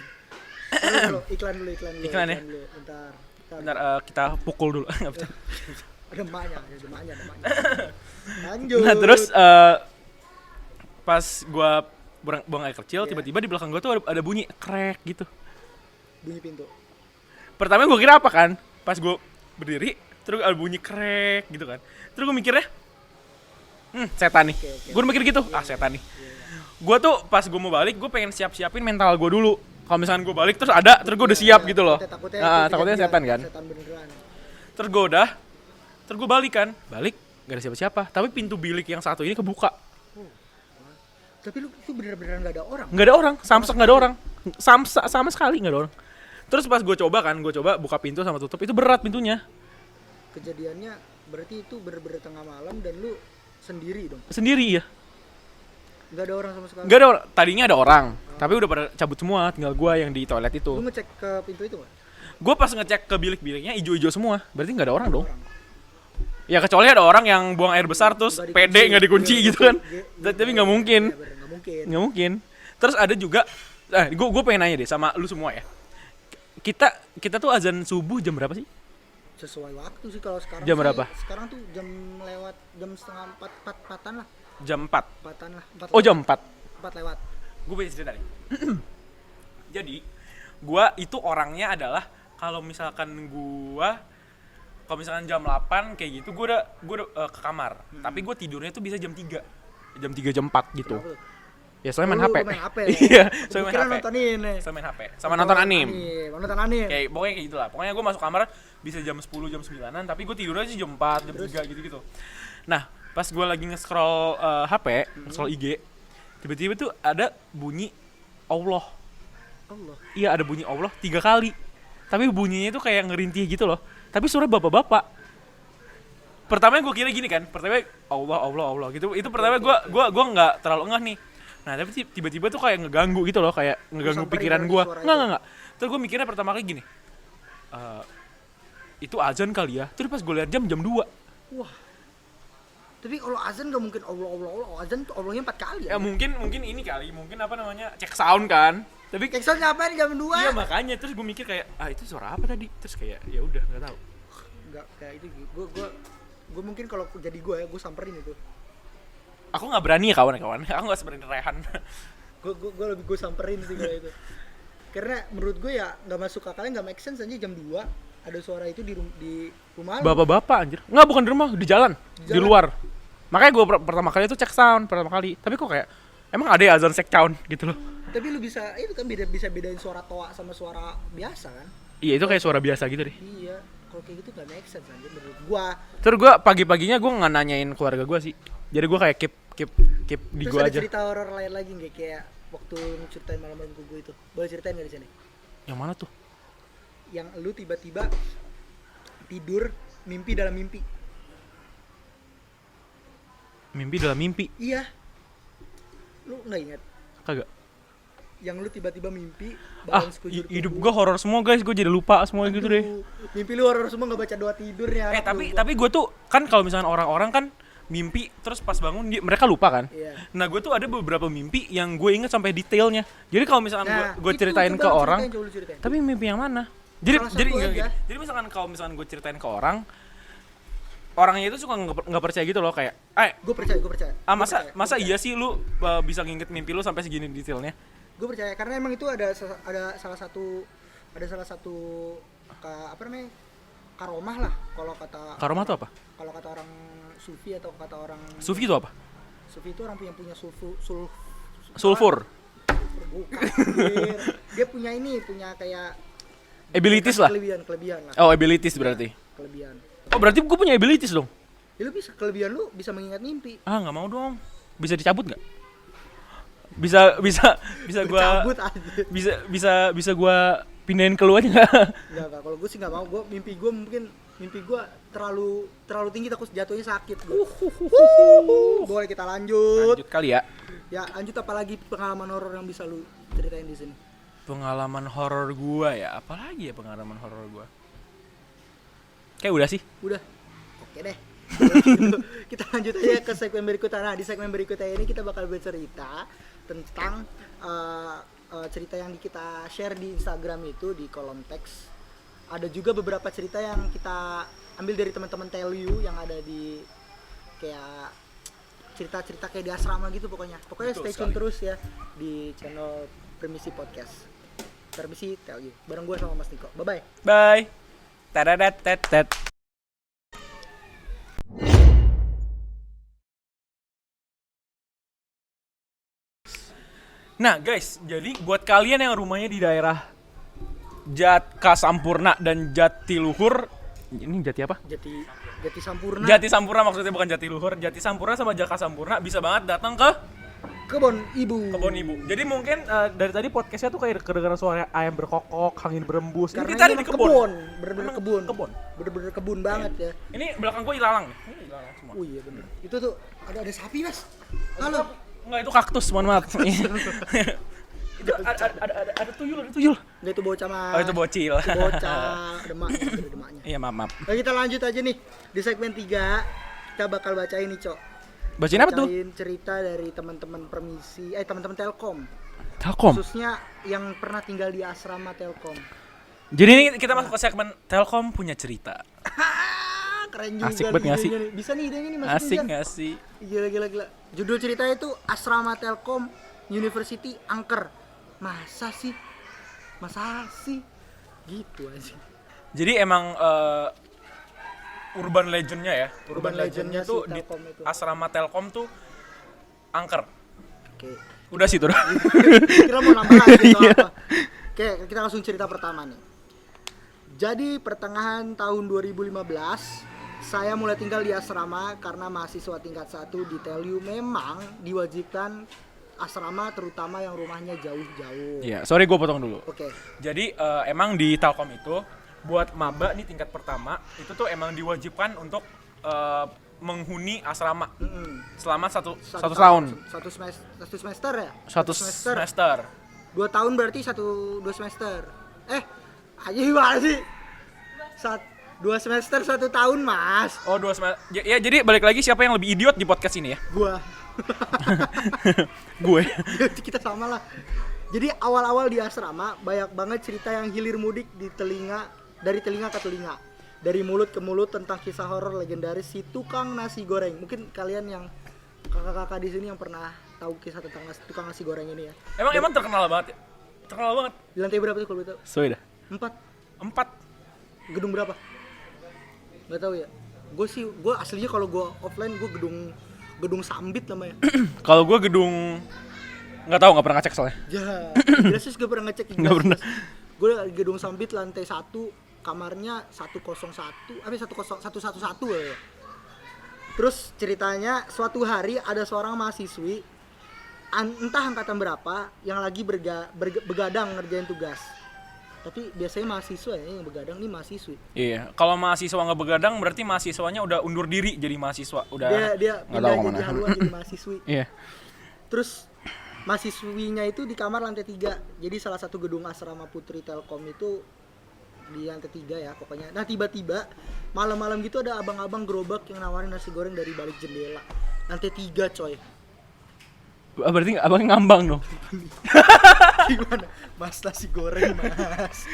Terus, iklan dulu. Iklan ya? dulu. Bentar. bentar kita pukul dulu. Ada emaknya. Lanjut. Nah, terus pas gue buang air kecil, tiba-tiba di belakang gue tuh ada bunyi krek gitu. bunyi pintu. Pertama gue kira apa kan? Pas gue berdiri, terus ada bunyi krek gitu kan. Terus gue mikirnya, setan nih. Oke. Gue mikir gitu, setan nih. Gue tuh pas gue mau balik, gue pengen siapin mental gue dulu. Kalau misalkan gue balik terus ada, terus gue udah siap gitu loh. Takutnya setan kan. Setan beneran. Terus gue balik kan. Balik, gak ada siapa-siapa. Tapi pintu bilik yang satu ini kebuka. Tapi lu itu bener-bener enggak ada orang. Nggak ada orang, samsak nggak ada orang. Sama sekali nggak ada orang. Terus pas gue coba buka pintu sama tutup, itu berat pintunya. Kejadiannya berarti itu bener-bener tengah malam dan lu sendiri dong. Sendiri ya. Enggak ada orang sama sekali. Nggak ada orang. Tadinya ada orang, tapi udah pada cabut semua. Tinggal gue yang di toilet itu. Lu ngecek ke pintu itu enggak? Gue pas ngecek ke bilik-biliknya hijau-hijau semua. Berarti nggak ada orang dong. Ya kecuali ada orang yang buang air besar terus pede nggak dikunci gitu kan. Tapi nggak mungkin. Enggak mungkin. Nggak mungkin. Terus ada juga, gue pengen nanya deh sama lu semua ya. Kita tuh azan subuh jam berapa sih? Sesuai waktu sih kalau sekarang. Jam sih, berapa? Sekarang tuh jam lewat jam setengah 4-4-an lah. Jam 4. 4-an lah. 4 Oh jam 4. 4 lewat. Gue punya cerita nih. Jadi, gue itu orangnya adalah kalau misalkan jam 8 kayak gitu, gue udah ke kamar. Tapi gue tidurnya tuh bisa jam 3. Jam 3 jam 4 gitu. Kenapa tuh? Ya soalnya main Lu HP. main HP. Iya, soalnya main Kira HP. nonton ini. Soalnya main HP. Sama nonton anim. Nonton anim. Kayak pokoknya kayak gitulah. Pokoknya gue masuk kamar bisa jam 10, jam 9-an, tapi gue tidurnya sih jam 4, jam 3 gitu-gitu. Nah, pas gue lagi nge-scroll HP, nge-scroll IG, tiba-tiba tuh ada bunyi Allah. Allah. Iya, ada bunyi Allah 3 kali. Tapi bunyinya itu kayak ngerintih gitu loh. Tapi suara bapak-bapak. Pertama gue kira gini kan, pertama Allah gitu. Itu pertama gue nggak terlalu ngeh nih. Nah, tapi tiba-tiba tuh kayak ngeganggu gitu loh, kayak ngeganggu pikiran gue. Enggak. Terus gue mikirnya pertama kali gini. Itu azan kali ya. Terus pas gue lihat jam 2. Wah. Tapi kalau azan gak mungkin Allah. Azan tuh Allahnya 4 kali ya. Mungkin ini kali, mungkin apa namanya? Cek sound kan. Tapi cek sound ngapain jam 2? Iya, makanya terus gue mikir kayak itu suara apa tadi? Terus kayak ya udah enggak tahu. Enggak kayak itu gue mungkin kalau jadi gue samperin itu. Aku nggak berani ya kawan-kawan. Aku nggak seberani Rehan. gue lebih samperin sih kalau itu. Karena menurut gue ya nggak masuk akalnya, nggak make sense aja jam 2 ada suara itu di rumah lu. Bapak-bapak anjir. Nggak, bukan di rumah, di jalan. Di luar. Makanya gue pertama kali itu cek sound pertama kali. Tapi kok kayak emang ada ya azan cek sound gitu loh. Tapi lu bisa itu kan bisa bedain suara toa sama suara biasa kan? Iya, itu kayak suara biasa gitu deh. Iya. Kalau kayak gitu nggak make sense aja menurut gua. Terus gue pagi-paginya gue nggak nanyain keluarga gue sih. Jadi gue kayak keep di gue aja. Terus ada cerita horor lain lagi nggak kayak waktu lu ceritain malam-malam ke gue itu? Boleh ceritain nggak di sini? Yang mana tuh? Yang lu tiba-tiba tidur mimpi dalam mimpi. Mimpi dalam mimpi? Iya. Lu nggak ingat? Kagak. Yang lu tiba-tiba mimpi bangun sekujur hidup gue horor semua guys, gue jadi lupa semua gitu deh. Mimpi lu horor semua, nggak baca doa tidurnya. Tapi gue tuh kan kalau misalkan orang-orang kan mimpi terus pas bangun mereka lupa kan. Iya. Nah, gue tuh ada beberapa mimpi yang gue inget sampai detailnya. Jadi kalau misalkan gue itu ceritain ke orang, ceritain. tapi mimpi yang mana? Jadi enggak. misalkan kalau misalkan gue ceritain ke orangnya itu suka nggak percaya gitu loh, kayak gue percaya. Masa iya sih lu bisa nginget mimpi lu sampai segini detailnya? Gue percaya karena emang itu ada salah satu karomah lah kalau kata. Karomah tuh apa? Kalau kata orang sufi atau kata orang. Sufi itu apa? Sufi itu orang yang punya Sulfur. Bukan. Dia punya kayak Abilities lah. Kelebihan lah. Oh, abilities berarti. Kelebihan. Oh, berarti gue punya abilities dong. Ya, kelebihan lu bisa mengingat mimpi. Nggak mau dong. Bisa dicabut nggak? Bisa gua cabut aja. Bisa gua pindahin ke lu aja nggak? Enggak, kalau gue sih nggak mau. Mimpi gue terlalu tinggi, takut jatuhnya sakit gue. Boleh kita lanjut Kali ya. Ya, lanjut. Apalagi pengalaman horor yang bisa lu ceritain di sini? Pengalaman horor gua ya, apalagi ya pengalaman horor gua? Kayak udah sih. Udah. Oke deh. Kita lanjut aja ke segmen berikutnya. Nah, di segmen berikutnya ini kita bakal bercerita tentang cerita yang kita share di Instagram itu di kolom teks. Ada juga beberapa cerita yang kita ambil dari teman-teman Tell You yang ada di kayak cerita-cerita kayak di asrama gitu pokoknya. Pokoknya stay tune terus ya di channel Permisi Podcast. Permisi Tell You. Bareng gue sama Mas Niko. Bye-bye. Bye. Tadadat. Nah guys, jadi buat kalian yang rumahnya di daerah Jaka Sampurna dan Jatiluhur, ini Jati apa? Jati Sampurna. Jati Sampurna maksudnya, bukan Jatiluhur. Jati Sampurna sama Jaka Sampurna bisa banget datang ke Kebon Ibu. Jadi mungkin dari tadi podcastnya tuh kayak kedengaran suara ayam berkokok, angin berembus. Karena kita ini di kebun. Bener-bener kebun. Bener-bener kebun banget ya. Ini belakang gua ilalang nih. Ini ilalang semua. Oh iya bener. Itu tuh ada sapi, Mas. Halo. Enggak, itu kaktus, mohon maaf. Itu ada tuyul. Nggak, itu bocah mah. Oh, itu bocil. Itu bocah demaknya. Iya, maaf. Nah, kita lanjut aja nih. Di segmen 3 kita bakal bacain nih, Cok. Bacain apa tuh? Bacain cerita dari teman-teman Permisi, teman-teman Telkom. Telkom. Khususnya yang pernah tinggal di asrama Telkom. Jadi ini kita masuk ke segmen Telkom punya cerita. Keren juga. Asik banget nggak sih? Bisa nih idenya nih, Mas. Asik nggak sih? Gila. Judul ceritanya itu Asrama Telkom University Angker. Masa sih? Gitu aja. Jadi emang urban legendnya ya. Urban legendnya tuh si di Telkom itu. asrama Telkom tuh angker. Oke. Udah sih tuh. Kira mau nambah lagi atau apa? Oke, kita langsung cerita pertama nih. Jadi pertengahan tahun 2015 saya mulai tinggal di asrama karena mahasiswa tingkat 1 di TELU memang diwajibkan asrama terutama yang rumahnya jauh-jauh. Iya, sorry gue potong dulu. Oke. Jadi emang di Telkom itu buat maba nih tingkat pertama itu tuh emang diwajibkan untuk menghuni asrama selama satu tahun. Satu semester ya? Satu semester. 2 tahun berarti 2 semester. Aja gimana sih? 2 semester 1 tahun, Mas. Oh, 2 semester. Ya, jadi balik lagi siapa yang lebih idiot di podcast ini ya? Gua. Gue. Kita sama lah. Jadi awal-awal di asrama banyak banget cerita yang hilir mudik dari telinga ke telinga. Dari mulut ke mulut tentang kisah horor legendaris si tukang nasi goreng. Mungkin kalian yang kakak-kakak di sini yang pernah tahu kisah tentang tukang nasi goreng ini ya. Emang terkenal banget ya? Terkenal banget. Di lantai berapa tuh kalau betul? Sudah. 4. Gedung berapa? Gak tahu ya. Gue aslinya kalau gue offline gue gedung Sambit namanya. Kalau gue gedung nggak pernah ngecek soalnya. Ya, jelas sih gue pernah ngecek. Nggak pernah. Gue gedung Sambit lantai 1, kamarnya 101, 111 ya. Terus ceritanya suatu hari ada seorang mahasiswi entah angkatan berapa yang lagi begadang ngerjain tugas. Tapi biasanya mahasiswa ya yang begadang, nih mahasiswi. Iya, kalau mahasiswa nggak begadang berarti mahasiswanya udah undur diri jadi mahasiswa, udah dia pindah jadi haluan jadi mahasiswi. Iya. Terus mahasiswinya itu di kamar lantai 3. Jadi salah satu gedung asrama Putri Telkom itu di lantai 3 ya pokoknya. Nah, tiba-tiba malam-malam gitu ada abang-abang gerobak yang nawarin nasi goreng dari balik jendela. Lantai 3, coy. Berarti abang ngambang dong. Gimana? Mas nasi goreng, Mas.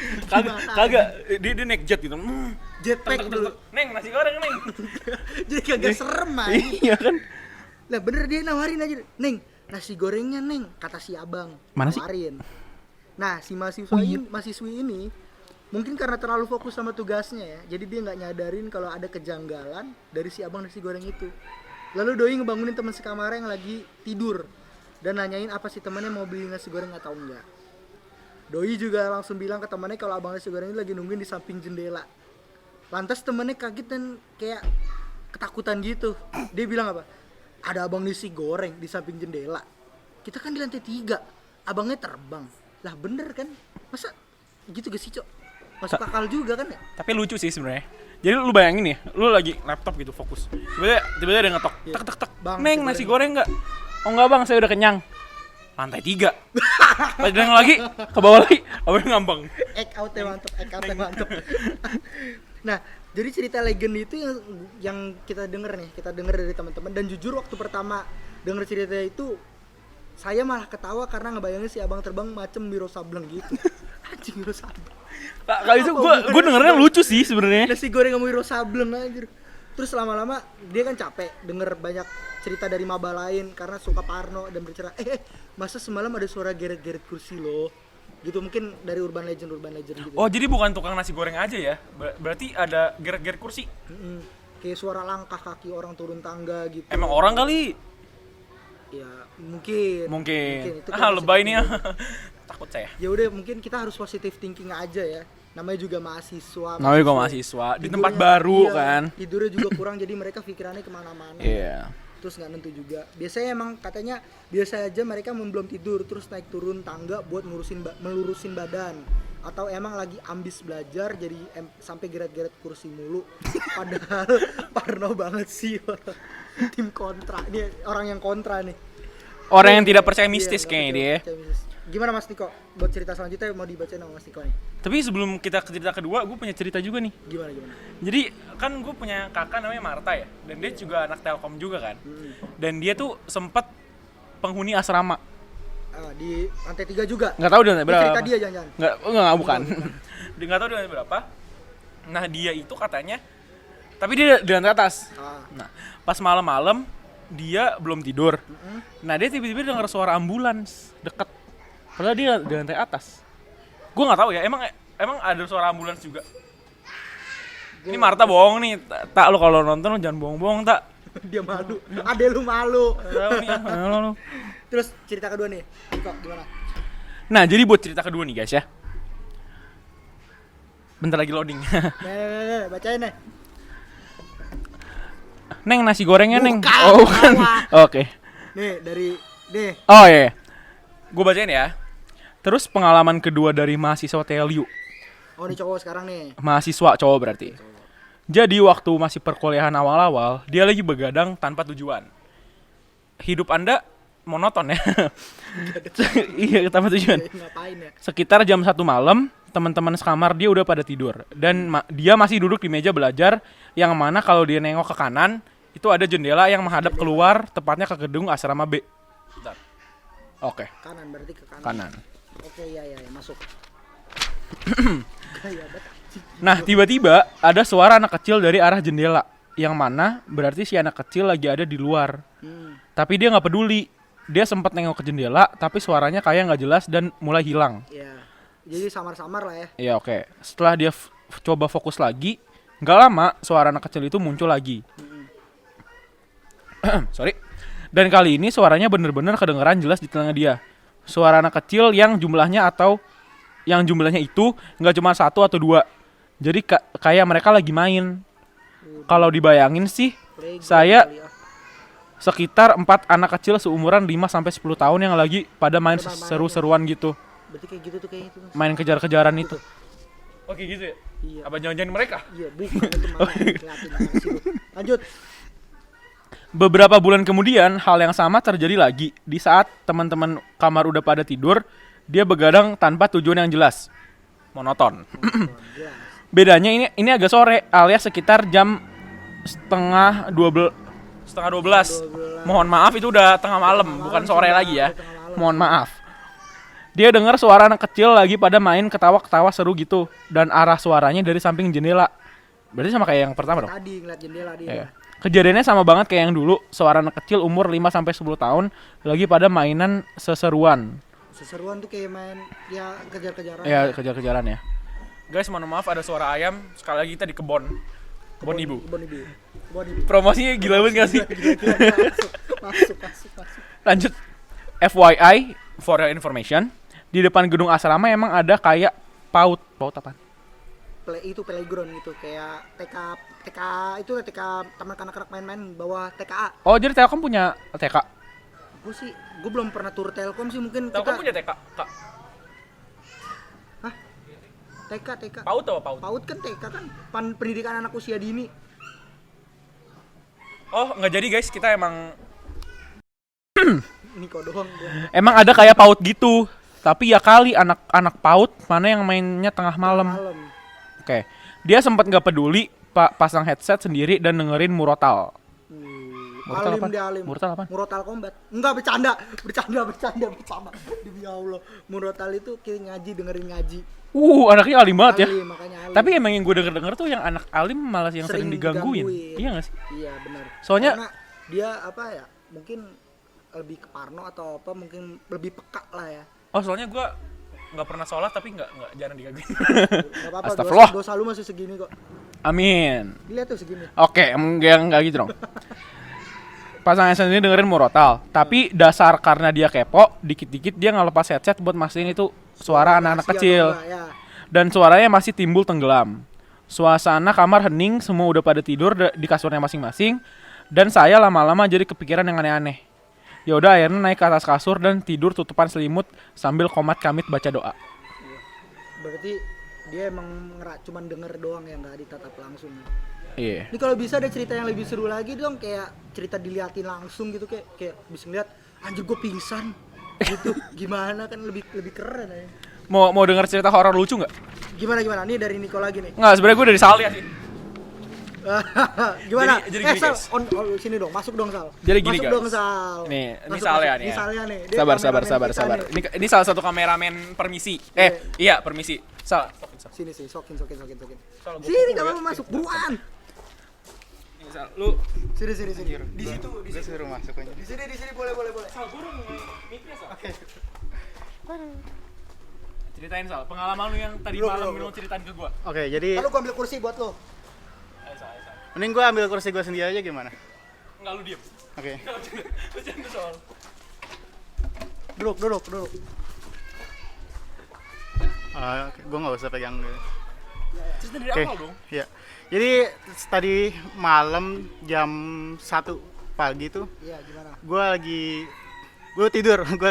Kagak dia naik jet gitu. Jetpack dulu. Neng, nasi goreng, Neng. Jadi kagak serem aja. Iya kan? Lah bener dia nawarin aja. Neng, nasi gorengnya, Neng, kata si abang. Mana sih? Nawarin. Nah, si mahasiswi ini mungkin karena terlalu fokus sama tugasnya ya. Jadi dia enggak nyadarin kalau ada kejanggalan dari si abang nasi goreng itu. Lalu doi ngebangunin teman sekamarnya yang lagi tidur dan nanyain apa si temannya mau beli nasi goreng atau enggak. Doi juga langsung bilang ke temannya kalau abang nasi goreng ini lagi nungguin di samping jendela. Lantas temannya kaget dan kayak ketakutan gitu. Dia bilang apa? Ada abang nasi goreng di samping jendela. Kita kan di lantai 3. Abangnya terbang. Lah bener kan? Masa gitu gak sih, Cok? Masuk akal juga kan ya? Tapi lucu sih sebenarnya. Jadi lu bayangin ya, lu lagi laptop gitu fokus. Tiba-tiba ada yang ngetok. Iya. Tek. Bang, Neng, nasi goreng enggak? Oh enggak, Bang, saya udah kenyang. Lantai 3. Pas bilang lagi, ke bawah lagi, abang ngambang. Egg out mantep. Nah, jadi cerita legend itu yang kita denger dari teman-teman, dan jujur waktu pertama denger cerita itu saya malah ketawa karena ngebayangin si abang terbang macem Wiro Sableng gitu. Anjing, Wiro Sableng. Kali itu gue dengernya lucu sih sebenarnya. Nasi goreng sama Wiro Sableng aja. Terus lama-lama dia kan capek denger banyak cerita dari maba lain karena suka parno dan bercerita, masa semalam ada suara geret-geret kursi loh. Gitu, mungkin dari urban legend gitu. Oh, jadi bukan tukang nasi goreng aja ya? Berarti ada geret-geret kursi. Kayak suara langkah kaki orang turun tangga gitu. Emang orang kali? Ya, mungkin. Itu kan lebay nih ya. Takut saya. Ya udah, mungkin kita harus positive thinking aja ya. Namanya juga mahasiswa. Di tempat baru kan. Tidurnya juga kurang, jadi mereka pikirannya kemana-mana. Iya. Terus nggak nentu juga. Biasanya emang katanya biasa aja mereka belum tidur terus naik turun tangga buat melurusin badan. Atau emang lagi ambis belajar jadi sampai geret-geret kursi mulu. Padahal parno banget sih orang. Tim kontra. Ini orang yang kontra nih. Orang yang tidak percaya mistis kayaknya dia. Gimana Mas Niko? Buat cerita selanjutnya mau dibacain sama Mas Niko nih. Tapi sebelum kita ke cerita kedua, gue punya cerita juga nih. Gimana? Jadi kan gue punya kakak namanya Marta ya, dan dia juga anak Telkom juga kan. Dan dia tuh sempat penghuni asrama. Di lantai 3 juga. Nggak tahu di lantai berapa. Cerita dia jangan-jangan. Nggak bukan. Dia nggak tahu di lantai berapa. Nah, dia itu katanya, tapi dia di lantai atas. Nah, pas malam-malam dia belum tidur. Nah, dia tiba-tiba dengar suara ambulans deket. Padahal dia di lantai atas. Gue nggak tahu ya. Emang ada suara ambulans juga. Ini Marta bohong nih. Tak, lo kalau nonton lo jangan bohong-bohong, tak. Dia malu. Ade lu malu. Terus cerita kedua nih, Niko gimana? Nah, jadi buat cerita kedua nih guys ya. Bentar lagi loading. Nih, bacain nih. Neng, nasi gorengnya Neng. Bukan, Oh, bukan. bawah. Oke. Nih, nih. Oh iya. Gue bacain ya. Terus pengalaman kedua dari mahasiswa TLU. Oh, ini cowok sekarang nih. Mahasiswa cowok berarti. Jadi waktu masih perkuliahan awal-awal, dia lagi begadang tanpa tujuan. Hidup Anda monoton ya. Iya, tanpa tujuan. Ngapain ya? Sekitar jam 1 malam, teman-teman sekamar dia udah pada tidur dan dia masih duduk di meja belajar yang mana kalau dia nengok ke kanan itu ada jendela yang menghadap keluar tepatnya ke gedung asrama B. Bentar. Oke, Kanan berarti ke kanan. kanan. Oke, iya masuk. Gaya banget. Nah, tiba-tiba ada suara anak kecil dari arah jendela yang mana berarti si anak kecil lagi ada di luar. Tapi dia nggak peduli. Dia sempat nengok ke jendela tapi suaranya kayak nggak jelas dan mulai hilang. Iya. Jadi samar-samar lah ya. Iya, oke. Setelah dia coba fokus lagi, nggak lama suara anak kecil itu muncul lagi. Sorry. Dan kali ini suaranya bener-bener kedengeran jelas di telinga dia. Suara anak kecil yang jumlahnya itu nggak cuma 1 atau 2. Jadi kayak mereka lagi main. Kalau dibayangin sih, saya sekitar 4 anak kecil seumuran 5-10 tahun yang lagi pada main seru-seruan gitu. Berarti kayak gitu tuh kayaknya tuh. Main kejar-kejaran itu. Oke gitu ya? Iya. Apa jangan-jangan mereka? Iya, bukan itu mana ngeliatin sih lu. Lanjut. Beberapa bulan kemudian hal yang sama terjadi lagi. Di saat teman-teman kamar udah pada tidur, dia begadang tanpa tujuan yang jelas. Monoton. Jelas. Bedanya ini agak sore alias sekitar jam setengah 12. Mohon maaf itu udah tengah malam, bukan sore lagi ya. Mohon maaf. Dia dengar suara anak kecil lagi pada main ketawa-ketawa seru gitu dan arah suaranya dari samping jendela. Berarti sama kayak yang pertama dong. Tadi ngeliat jendela dia. Iya. Kejadiannya sama banget kayak yang dulu, suara anak kecil umur 5-10 tahun lagi pada mainan seseruan. Seseruan tuh kayak main ya kejar-kejaran. Ya, kejar-kejaran ya. Guys, mohon maaf ada suara ayam. Sekali lagi kita di kebon ibu. Kebon ibu. Promosinya gila banget gak sih? Masuk. Lanjut. FYI, for your information, di depan gedung asrama emang ada kayak PAUD apa? Itu playground gitu kayak TK itu TK taman kanak-kanak main-main bawah TKA. Oh, jadi Telkom punya TK? Gue belum pernah tur Telkom sih, mungkin Telkom kita. punya TK? Kak. Hah? TK. PAUD apa PAUD? PAUD kan TK kan pendidikan anak usia dini. Oh, nggak jadi guys, kita emang Niko doang gua. emang ada kayak PAUD gitu. Tapi ya kali anak PAUD mana yang mainnya tengah malam. Oke. Dia sempat nggak peduli, pasang headset sendiri dan dengerin Murotal. Murotal apa? Alim. Murotal apa? Murotal Combat. Enggak, bercanda. Demi Allah. Murotal itu kayak ngaji, dengerin ngaji. Anaknya alim banget ya. Makanya alim. Tapi emang yang gue denger tuh yang anak alim malah yang sering digangguin. Iya gak sih? Iya, benar. Soalnya karena dia apa ya? Mungkin lebih ke parno atau apa, mungkin lebih peka lah ya. Oh, soalnya gue nggak pernah sholat tapi nggak jarang digangguin. Gak apa-apa. Astagfirullah. Dosa lu masih segini kok. Amin. Lihat tuh segini. Oke, enggak gitu dong. Pasangan sendiri dengerin Murotal, tapi dasar karena dia kepo, dikit-dikit dia ngelepas headset buat mastiin itu suara anak-anak kecil. Ya. Dan suaranya masih timbul tenggelam. Suasana kamar hening, semua udah pada tidur di kasurnya masing-masing, dan saya lama-lama jadi kepikiran yang aneh-aneh. Ya udah akhirnya naik ke atas kasur dan tidur tutupan selimut sambil komat kamit baca doa. Berarti dia emang cuman denger doang ya, nggak ditatap langsung. Iya. Ini kalau bisa ada cerita yang lebih seru lagi dong, kayak cerita diliatin langsung gitu, kayak bisa ngeliat anjir gue pingsan gitu. Gimana kan lebih keren aja. Mau denger cerita horor lucu nggak? Gimana? Nih dari Niko lagi nih. Nggak, sebenarnya gue dari Salya sih. Gimana? Jadi gini, Sal, guys. sini dong, masuk dong Sal. Jadi gini, masuk guys. dong Sal. Nih, ini Masuk, Salya masuk. nih. Ini Ya. Salya nih. Dia Sabar. kameramen kita nih. Ini salah satu kameramen permisi. Iya, permisi. Sini, sokin. Sal, gua Sini, pukul gak ya. apa-apa, masuk buruan. Ini, Sal, lu Sini. Di situ. Gue suruh masuk aja. Di sini boleh. Sal, burung miknya, Sal. Oke. Ceritain, Sal, pengalaman lu yang tadi malam lu ceritain ke gua. Oke, jadi Lalu gua ambil kursi buat lo. Ayo, Sal. mending gue ambil kursi gue sendiri aja gimana? Enggak, lu diem. Oke. Lu jangan soal. Duduk. Gue nggak usah pegang gitu. Cerita dari Oke, awal dong. ya. Jadi tadi malam jam 1 pagi tuh Iya, gimana? gue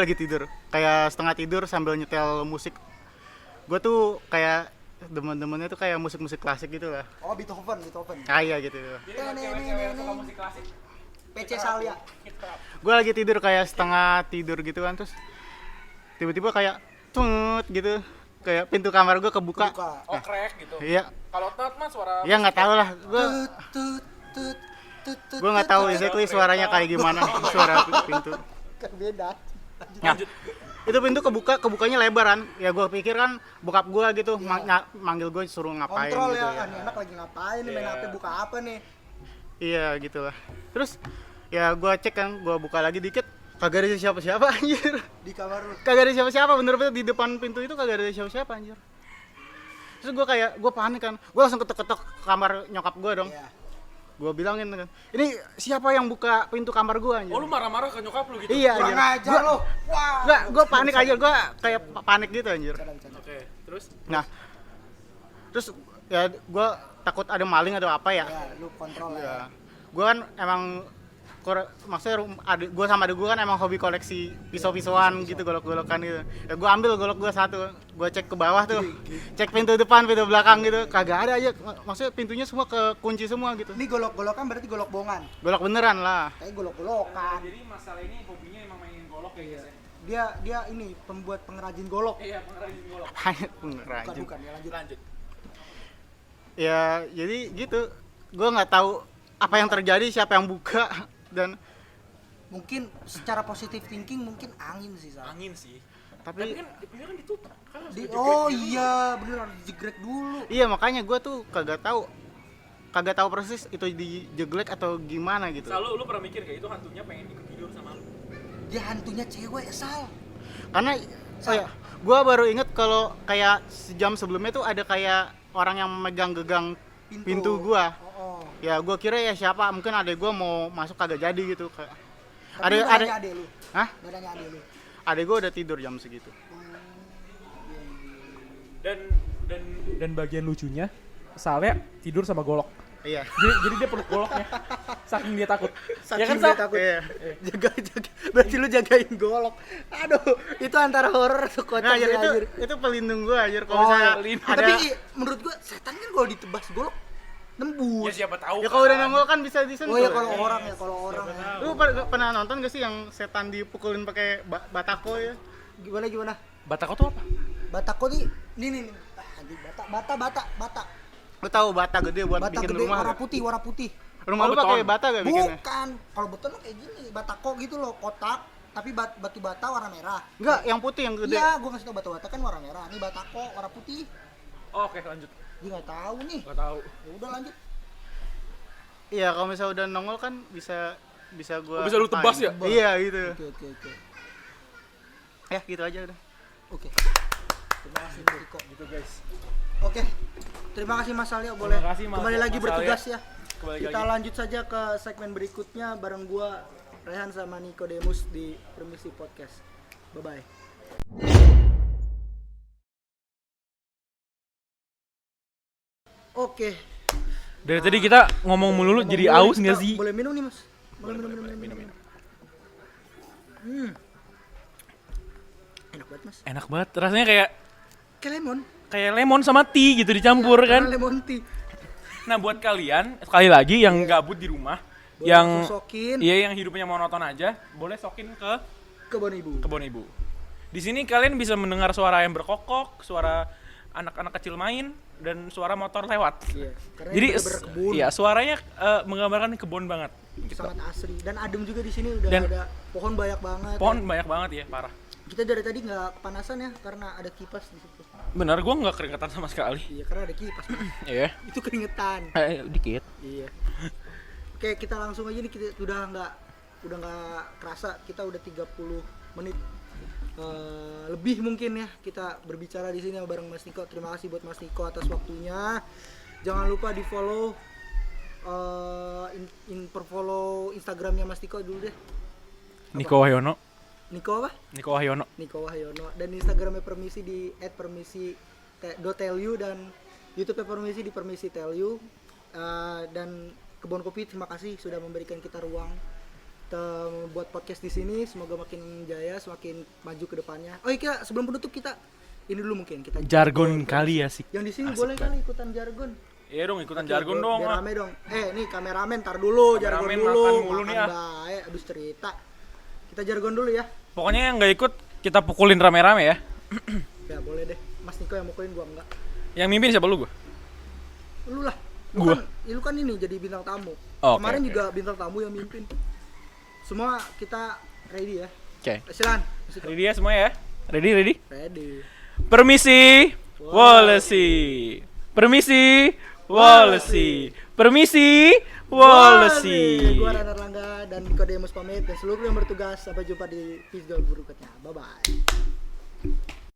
lagi tidur. Kayak setengah tidur sambil nyetel musik. Gue tuh kayak demen-demennya tuh kayak musik-musik klasik gitu lah. Oh, Beethoven. Kayak gitu. Musik klasik. PC Salia. Gue lagi tidur kayak setengah tidur gitu kan, terus tiba-tiba kayak tut gitu. Kayak pintu kamar gue kebuka. Oh, crack gitu. Iya. Kalau tet mah suara Ya nggak tahu lah. Gue nggak tahu exactly suaranya kayak gimana suara pintu. Kan beda. Nah, itu pintu kebukanya lebaran. Ya gue pikir kan bokap gue gitu manggil gue suruh ngapain Kontrol gitu ya, nih anak lagi ngapain nih, main HP buka apa nih? Iya gitulah. Terus ya gue cek kan, gue buka lagi dikit, kagak ada siapa-siapa anjir. Di kamar lu. Kagak ada siapa-siapa, bener-bener di depan pintu itu kagak ada siapa-siapa anjir. Terus gue panik kan, gue langsung ketok-ketok kamar nyokap gue dong. Iya. Gue bilangin kan, ini siapa yang buka pintu kamar gue anjir? Oh, lu marah-marah ke nyokap lu gitu. Iya Kurang anjir. ajar lu. Wah. Enggak, gue panik aja, gue kayak panik gitu anjir. Oke, terus Nah, terus ya gue takut ada maling atau apa ya. Ya, lu kontrol Ya. ya. Gue kan emang maksudnya gue sama adik gue kan emang hobi koleksi pisau-pisauan gitu, golok-golokan gitu. Ya gue ambil golok gue satu, gue cek ke bawah tuh, cek pintu depan, pintu belakang gitu, kagak ada aja. Maksudnya pintunya semua kekunci semua gitu. Ini golok-golokan berarti golok bongan. Golok beneran lah. Kayak golok-golokan. jadi masalah ini hobinya emang mainin golok ya guys. Dia ini pembuat pengrajin golok. Iya, pengrajin golok. Pengrajin. Bukan ya, lanjut. Ya jadi gitu, gue nggak tahu apa yang terjadi, siapa yang buka, dan Mungkin secara positive thinking mungkin angin sih, Sal. Angin sih. tapi Kan pintunya kan ditutup. Kan harus dijegrek Oh dulu. iya, bener harus dijegrek dulu. iya makanya gue tuh kagak tahu persis itu dijeglek atau gimana gitu. Selalu lu pernah mikir kayak itu hantunya pengen ikut tidur sama lu. Dia hantunya cewek, Sal. Karena gue baru inget kalau kayak sejam sebelumnya tuh ada kayak orang yang megang gegang pintu gue. Oh. Ya gue kira ya siapa, mungkin adek gue mau masuk kagak jadi gitu. Tapi lu nanya adek lu. Hah? Gak nanya adek lu. Adek gue udah tidur jam segitu. Dan bagian lucunya Saleh tidur sama golok. Iya. Jadi dia peluk goloknya. Saking dia takut. Saking Ya kan, dia Sal? takut. Iya. Jaga. Berarti lu jagain golok. Aduh, itu antara horor atau kocak Nah, sih, anjir, anjir. itu pelindung gue anjir Oh, kalau misalnya pelindung. ada. Tapi menurut gua setan kan kalau ditebas golok Ya nembus. siapa tahu. Ya kalau udah nongol kan bisa disentuh. Oh ya kalau orang ya. Lu pernah nonton gak sih yang setan dipukulin pakai batako ya? Gimana? Batako tuh apa? Batako nih. Nih. Anjing bata. Lu tahu bata gede buat Bata bikin gede rumah? warna gak? putih. Rumah Oh, lu pakai beton. bata gak bikinnya? Bukan. Kalau beton kayak gini, batako gitu loh, kotak. Tapi batu bata warna merah. Enggak, yang putih yang gede. Iya, gua ngasih tau bata kan warna merah. Ini batako warna putih. Oh, oke, lanjut. Dia nggak tahu nih. Gak tahu. Ya udah lanjut. Iya, kalau misalnya udah nongol kan bisa gua. Oh, bisa lu tebas ya? Iya, gitu. Oke. Ya, gitu aja udah. Oke. Terima kasih Mas Riko. Gitu, guys. Oke. Terima kasih Mas Salya, boleh kasih, Mas- kembali lagi Mas bertugas Salya. ya. Kembali Kita lagi. lanjut saja ke segmen berikutnya bareng gua Rehan sama Nikodemus di Permisi Podcast. Bye bye. Oke. Dari tadi kita ngomong mulu jadi aus nggak sih? Boleh minum nih Mas. Boleh minum. Enak banget Mas. Enak banget. Rasanya kayak Kayak lemon. lemon sama tea gitu dicampur kan. Karena lemon tea. Nah, buat kalian sekali lagi yang gabut di rumah, Boleh yang langsung sokin yang hidupnya monoton aja, boleh sokin ke kebun ibu. kebun ibu. Di sini kalian bisa mendengar suara yang berkokok, suara anak-anak kecil main, dan suara motor lewat. Iya. Karena Jadi ini bener-bener kebun. iya, suaranya menggambarkan kebun banget. Sangat asri dan adem juga di sini udah Dan- ada pohon banyak banget. Pohon banyak banget ya, parah. Kita dari tadi nggak kepanasan ya karena ada kipas di situ. Bener, gua nggak keringetan sama sekali. Iya, karena ada kipas. Mas. Iya. Itu keringetan. Dikit. Iya. Oke, kita langsung aja nih, kita udah nggak kerasa kita udah 30 menit lebih mungkin ya kita berbicara di sini bareng Mas Niko. Terima kasih buat Mas Niko atas waktunya. Jangan lupa di follow follow Instagramnya Mas Niko dulu deh. Niko Wahyono. Niko apa? Niko Wahyono. Niko Wahyono. Dan Instagramnya Permisi di @permisi.telyu dan YouTube-nya Permisi di permisi.telyu. Dan Kebun Kopi terima kasih sudah memberikan kita ruang buat podcast di sini. Semoga makin jaya, semakin maju ke depannya. Oh iya, sebelum penutup kita ini dulu mungkin kita Jargon kali ya sih. yang di sini Asik boleh banget. kali ikutan jargon. Iya dong, ikutan Oke, jargon dong. biar rame dong. Nih kameramen tar dulu, jargon Kameramen dulu. makan mulu nih, baik, abis cerita. Kita jargon dulu ya. Pokoknya yang nggak ikut kita pukulin rame-rame ya. Ya boleh deh. Mas Niko yang mukulin gua enggak. Yang mimpin siapa lu gua? Lu lah. Gua? Lu kan ini jadi bintang tamu. Oh, Kemarin oke. juga bintang tamu yang mimpin. Semua kita ready ya. Oke. Silakan. Ready ya semua ya? Ready? Ready. Permisi, Walesi. Permisi, Walesi. Permisi, Walesi. Gua Rana Erlangga dan Nikodemus pamit dan seluruh yang bertugas sampai jumpa di video berikutnya. Bye bye.